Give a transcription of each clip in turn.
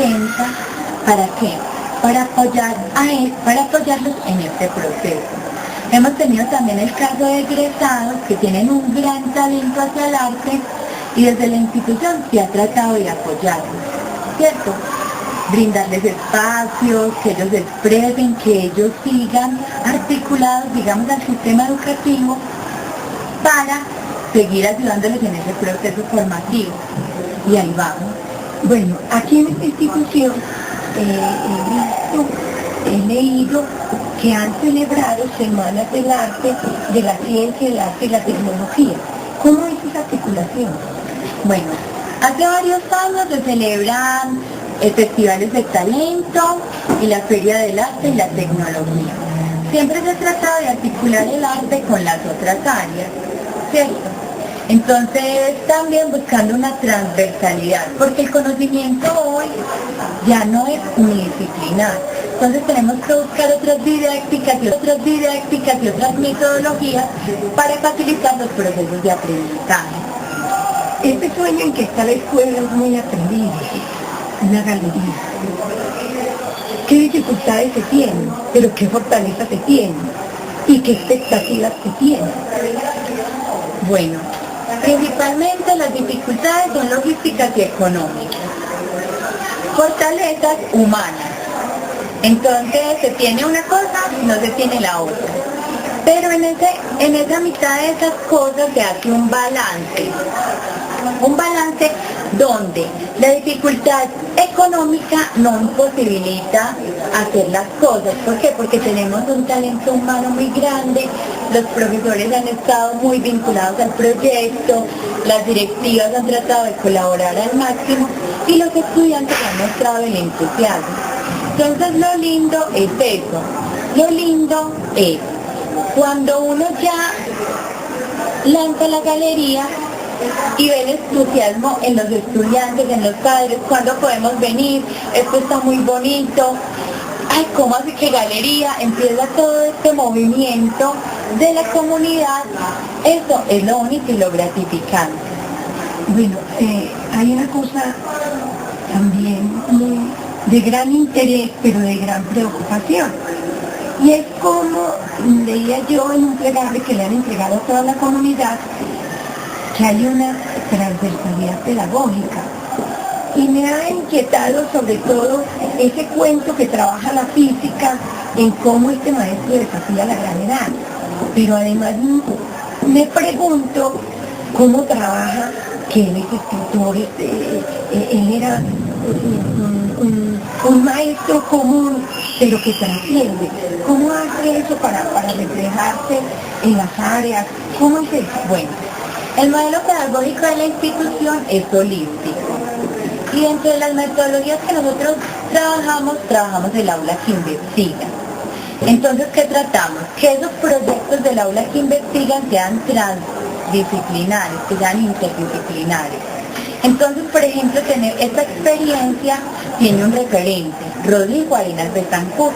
presenta, ¿para qué? Para apoyarlos en este proceso. Hemos tenido también el caso de egresados que tienen un gran talento hacia el arte y desde la institución se ha tratado de apoyarlos, ¿cierto? Brindarles espacios, que ellos expresen, que ellos sigan articulados, digamos, al sistema educativo para seguir ayudándoles en ese proceso formativo. Y ahí vamos. Bueno, aquí en esta institución he leído que han celebrado Semanas del Arte, de la Ciencia, el Arte y la Tecnología. ¿Cómo es esa articulación? Bueno, hace varios años se celebran festivales de talento y la Feria del Arte y la Tecnología. Siempre se trata de articular el arte con las otras áreas, ¿cierto? Entonces también buscando una transversalidad, porque el conocimiento hoy ya no es unidisciplinar. Entonces tenemos que buscar otras didácticas y otras metodologías para facilitar los procesos de aprendizaje. Este sueño en que está la escuela es muy aprendido, una galería. ¿Qué dificultades se tienen? Pero qué fortaleza se tienen y qué expectativas se tienen. Bueno, principalmente las dificultades son logísticas y económicas. Fortalezas humanas. Entonces se tiene una cosa, no se tiene la otra. Pero en esa mitad de esas cosas se hace un balance. Un balance donde la dificultad económica no imposibilita hacer las cosas. ¿Por qué? Porque tenemos un talento humano muy grande, los profesores han estado muy vinculados al proyecto, las directivas han tratado de colaborar al máximo y los estudiantes han mostrado el entusiasmo. Entonces lo lindo es eso, lo lindo es cuando uno ya lanza la galería y ve el entusiasmo en los estudiantes, en los padres, cuando podemos venir, esto está muy bonito, ay, ¿cómo así que galería? Empieza todo este movimiento de la comunidad, eso es lo único y lo gratificante. Bueno, hay una cosa también de gran interés, pero de gran preocupación. Y es como leía yo en un plegable que le han entregado a toda la comunidad, que hay una transversalidad pedagógica. Y me ha inquietado sobre todo ese cuento que trabaja la física en cómo este maestro desafía la gravedad. Pero además me pregunto cómo trabaja, que él es escritor, él era un maestro común, pero que trasciende. ¿Cómo hace eso para reflejarse en las áreas? ¿Cómo es eso? Bueno, el modelo pedagógico de la institución es holístico. Y entre las metodologías que nosotros trabajamos el aula que investiga. Entonces, ¿qué tratamos? Que esos proyectos del aula que investigan sean transdisciplinares, que sean interdisciplinares. Entonces, por ejemplo, esta experiencia tiene un referente, Rodrigo Arenas Betancourt.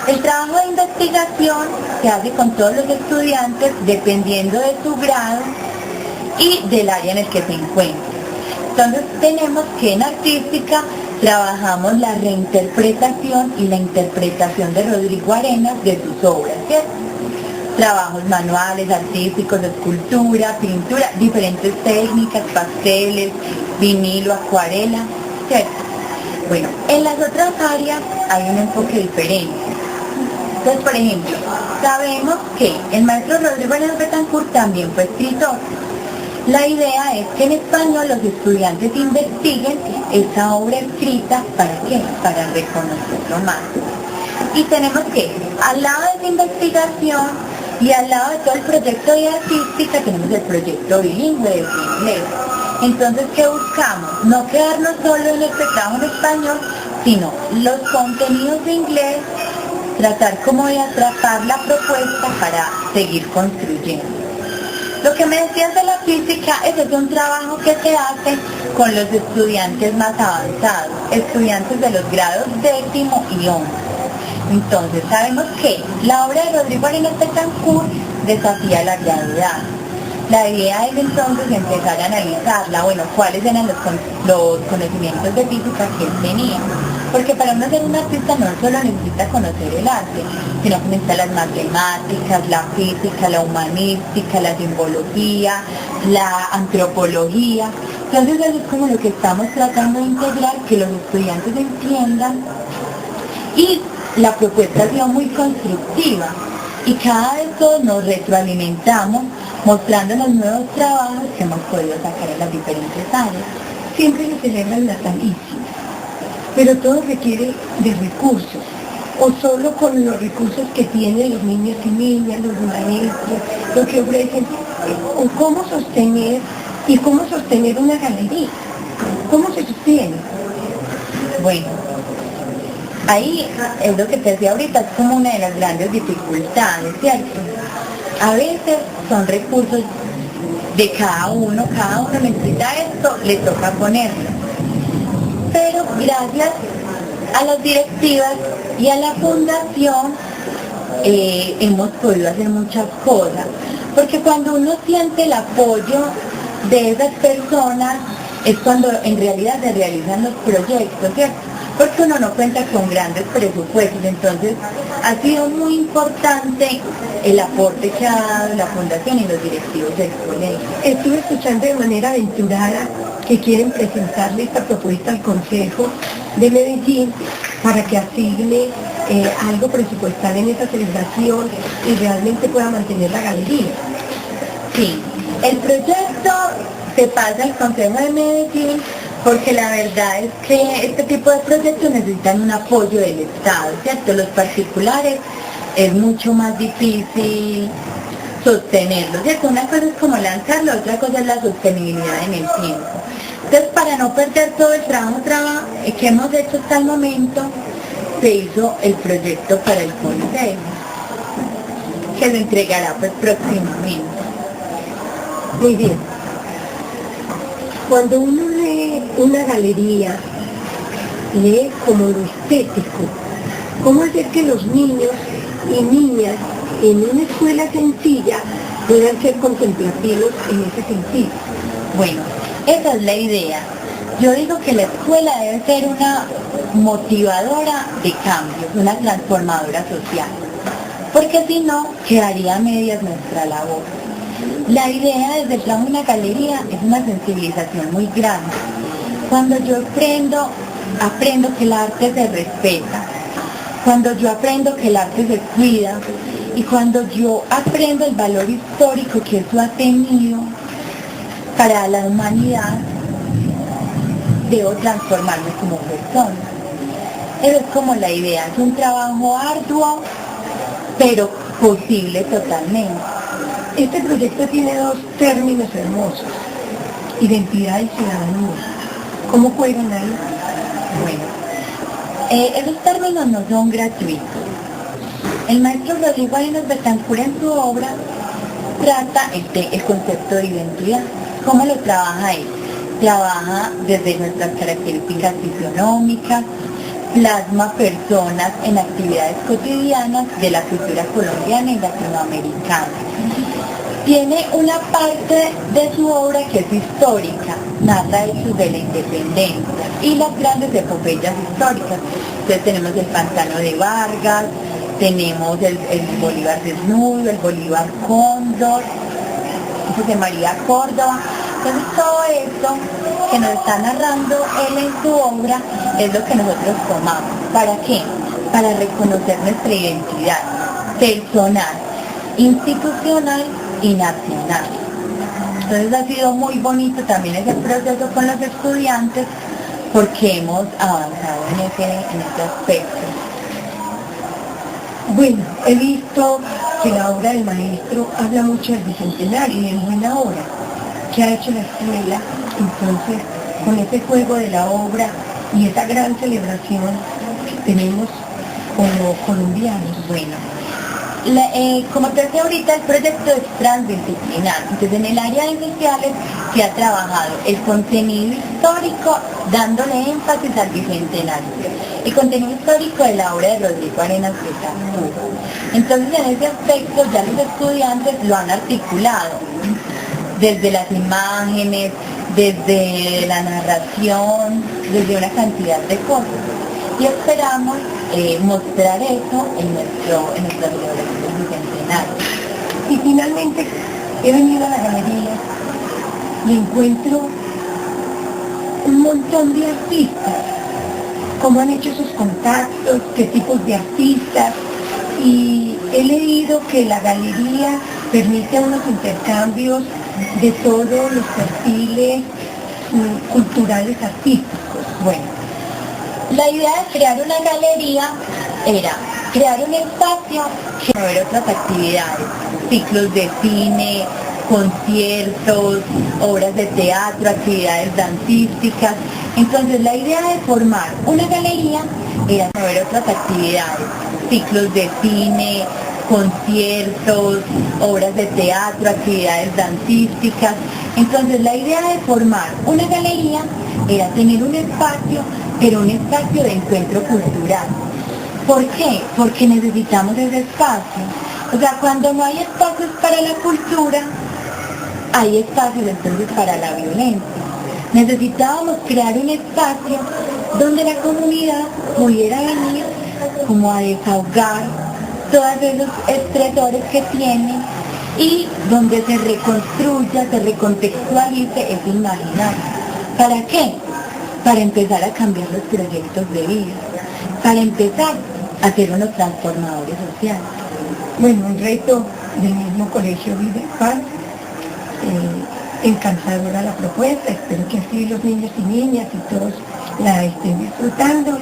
El trabajo de investigación se hace con todos los estudiantes dependiendo de su grado y del área en el que se encuentra. Entonces tenemos que en artística trabajamos la reinterpretación y la interpretación de Rodrigo Arenas de sus obras, ¿cierto? Trabajos manuales, artísticos, de escultura, pintura, diferentes técnicas, pasteles, vinilo, acuarela, ¿cierto? Bueno, en las otras áreas hay un enfoque diferente. Entonces, por ejemplo, sabemos que el maestro Rodrigo Arenas Betancourt también fue escritor. La idea es que en español los estudiantes investiguen esa obra escrita, ¿para qué? Para reconocerlo más. Y tenemos que, al lado de esa investigación y al lado de todo el proyecto de artística, tenemos el proyecto bilingüe de inglés. Entonces, ¿qué buscamos? No quedarnos solo en este trabajo en español, sino los contenidos de inglés, tratar como de atrapar la propuesta para seguir construyendo. Lo que me decías de la física, ese es un trabajo que se hace con los estudiantes más avanzados, estudiantes de los grados 10º y 11. Entonces, sabemos que la obra de Rodrigo Arenas Betancourt desafía la gravedad. La idea es entonces empezar a analizarla, bueno, cuáles eran los conocimientos de física que él tenía. Porque para uno ser un artista no solo necesita conocer el arte, sino que necesita las matemáticas, la física, la humanística, la simbología, la antropología. Entonces eso es como lo que estamos tratando de integrar, que los estudiantes entiendan. Y la propuesta ha sido muy constructiva. Y cada vez todos nos retroalimentamos mostrándonos nuevos trabajos que hemos podido sacar en las diferentes áreas. Siempre se celebra el natalicio, pero todo requiere de recursos, o solo con los recursos que tienen los niños y niñas, los maestros, lo que ofrecen, o cómo sostener una galería, cómo se sostiene. Bueno, ahí es lo que te decía ahorita, es como una de las grandes dificultades, ¿cierto? A veces son recursos de cada uno necesita esto, le toca ponerlo. Pero gracias a las directivas y a la fundación hemos podido hacer muchas cosas, porque cuando uno siente el apoyo de esas personas es cuando en realidad se realizan los proyectos, ¿cierto? Porque uno no cuenta con grandes presupuestos, entonces ha sido muy importante el aporte que ha dado la fundación y los directivos del colegio. Estuve escuchando de manera aventurada que quieren presentarle esta propuesta al Consejo de Medellín para que asigne algo presupuestal en esta celebración y realmente pueda mantener la galería. Sí, el proyecto se pasa al Consejo de Medellín porque la verdad es que este tipo de proyectos necesitan un apoyo del Estado, ¿cierto? Los particulares es mucho más difícil sostenerlos, ¿cierto? Una cosa es como lanzarlo, otra cosa es la sostenibilidad en el tiempo. Entonces, para no perder todo el trabajo que hemos hecho hasta el momento, se hizo el proyecto para el Consejo, que se entregará pues próximamente. Muy bien. Cuando uno lee una galería, lee como lo estético. ¿Cómo hacer que los niños y niñas en una escuela sencilla puedan ser contemplativos en ese sentido? Bueno, esa es la idea. Yo digo que la escuela debe ser una motivadora de cambios, una transformadora social, porque si no, quedaría a medias nuestra labor. La idea desde el plan de una galería es una sensibilización muy grande. Cuando yo aprendo que el arte se respeta, cuando yo aprendo que el arte se cuida y cuando yo aprendo el valor histórico que eso ha tenido para la humanidad, debo transformarme como persona. Esa es como la idea, es un trabajo arduo, pero posible totalmente. Este proyecto tiene dos términos hermosos, identidad y ciudadanía. ¿Cómo juegan ahí? Bueno, esos términos no son gratuitos. El maestro Rodrigo Arenas Betancourt en su obra trata el concepto de identidad. ¿Cómo lo trabaja él? Trabaja desde nuestras características fisionómicas, plasma personas en actividades cotidianas de la cultura colombiana y latinoamericana. Tiene una parte de su obra que es histórica, narra hechos de la independencia y las grandes epopeyas históricas. Entonces tenemos el Pantano de Vargas, tenemos el Bolívar desnudo, el Bolívar Cóndor, José María Córdoba. Entonces todo esto que nos está narrando él en su obra es lo que nosotros tomamos. ¿Para qué? Para reconocer nuestra identidad personal, institucional y nacional. Entonces ha sido muy bonito también ese proceso con los estudiantes porque hemos avanzado en ese aspecto. Bueno, he visto que la obra del maestro habla mucho del bicentenario y en buena hora que ha hecho la escuela. Entonces, con ese juego de la obra y esa gran celebración que tenemos como colombianos. Bueno, como te decía ahorita, el proyecto es transdisciplinar. Entonces, en el área de sociales se ha trabajado el contenido histórico dándole énfasis al bicentenario, el contenido histórico de la obra de Rodrigo Arenas Betancourt. Entonces, en ese aspecto ya los estudiantes lo han articulado. desde las imágenes, desde la narración, desde una cantidad de cosas. Y esperamos mostrar eso en nuestra celebración bicentenaria. Y finalmente he venido a la galería y encuentro un montón de artistas, cómo han hecho sus contactos, qué tipos de artistas, y he leído que la galería permite unos intercambios de todos los perfiles culturales artísticos. Bueno, la idea de crear una galería era crear un espacio que haber otras actividades, ciclos de cine, conciertos, obras de teatro, actividades dancísticas. Entonces la idea de formar una galería era haber otras actividades, ciclos de cine, conciertos, obras de teatro, actividades dancísticas. Entonces la idea de formar una galería era tener un espacio, pero un espacio de encuentro cultural. ¿Por qué? Porque necesitamos ese espacio. O sea, cuando no hay espacios para la cultura, hay espacios entonces para la violencia. Necesitábamos crear un espacio donde la comunidad pudiera venir como a desahogar todos esos estresores que tiene y donde se reconstruya, se recontextualice ese imaginario. ¿Para qué? Para empezar a cambiar los proyectos de vida, para empezar a ser unos transformadores sociales. Bueno, un reto del mismo colegio Vive Paz. Encantadora la propuesta, espero que así los niños y niñas y todos la estén disfrutando,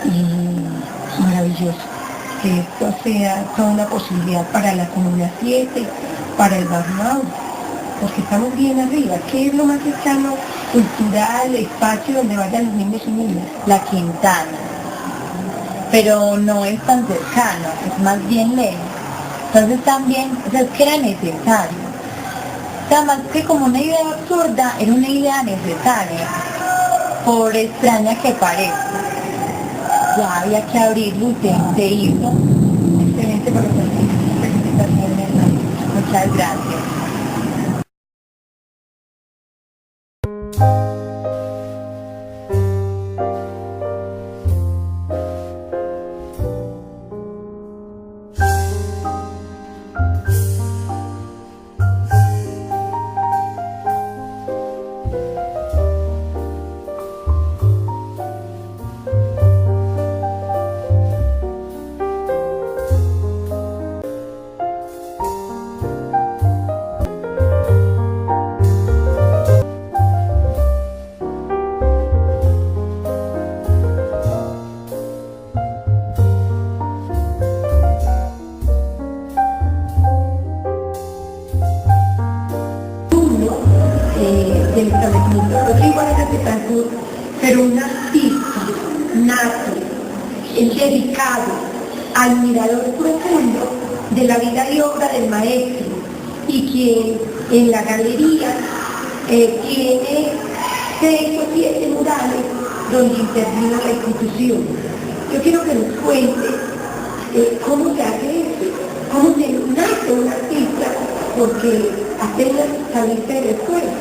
y maravilloso que esto sea toda una posibilidad para la Comuna 7, para el Barnau, porque estamos bien arriba. ¿Qué es lo más cercano, cultural, espacio donde vayan los niños y niñas? La Quintana, pero no es tan cercano, es más bien lejos. Entonces también, o sea, es que era necesario. O sea, más que como una idea absurda, era una idea necesaria, por extraña que parezca. Ya había que abrirlo y se hizo. Excelente por los artistas. Felicitaciones. Muchas gracias. Del establecimiento Rodrigo Arenas de Betancourt, pero un artista nato, dedicado al mirador profundo de la vida y obra del maestro, y quien en la galería tiene 6 o 7 murales donde intervino la institución. Yo quiero que nos cuente cómo se hace eso, cómo se nace un artista, porque apenas saliste de la escuela.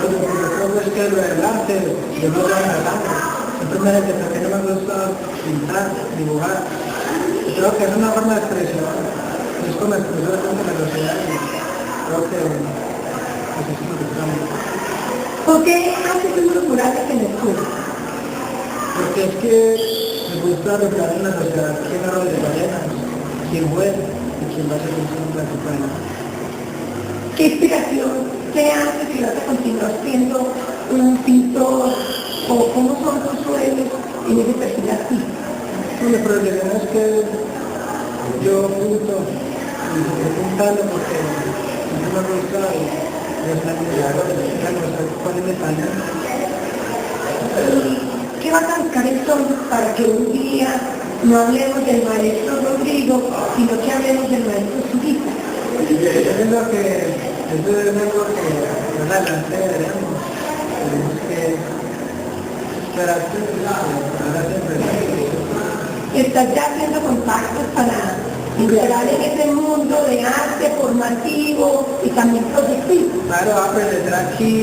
Lo que es que lo del arte, yo no lo hago. Siempre me desde pequeño me gusta pintar, dibujar. Yo creo que es una forma de expresión. Es como expresión de la sociedad y creo que necesito que estamos. ¿Por qué haces unos murales en la escuela? Porque es que me gusta reflejar en la sociedad quién era de ballenas, quién fue y quién va a ser la culpable. ¿Qué inspiración te hace si vas a continuar siendo un pintor? ¿O cómo son tus sueños en ese perfil artístico? Bueno, pero la idea es que yo pinto y estoy pintando porque siempre me gusta y es la nuestra cuál es mi talento. ¿Qué vas a buscar entonces para que un día no hablemos del maestro Rodrigo, sino que hablemos del maestro Zurita? Yo creo que eso es algo que más adelante veremos. Tenemos que esperar que ahora siempre. ¿Estás ya haciendo contactos para entrar en ese mundo de arte formativo y también proyectivo. Claro, aprender aquí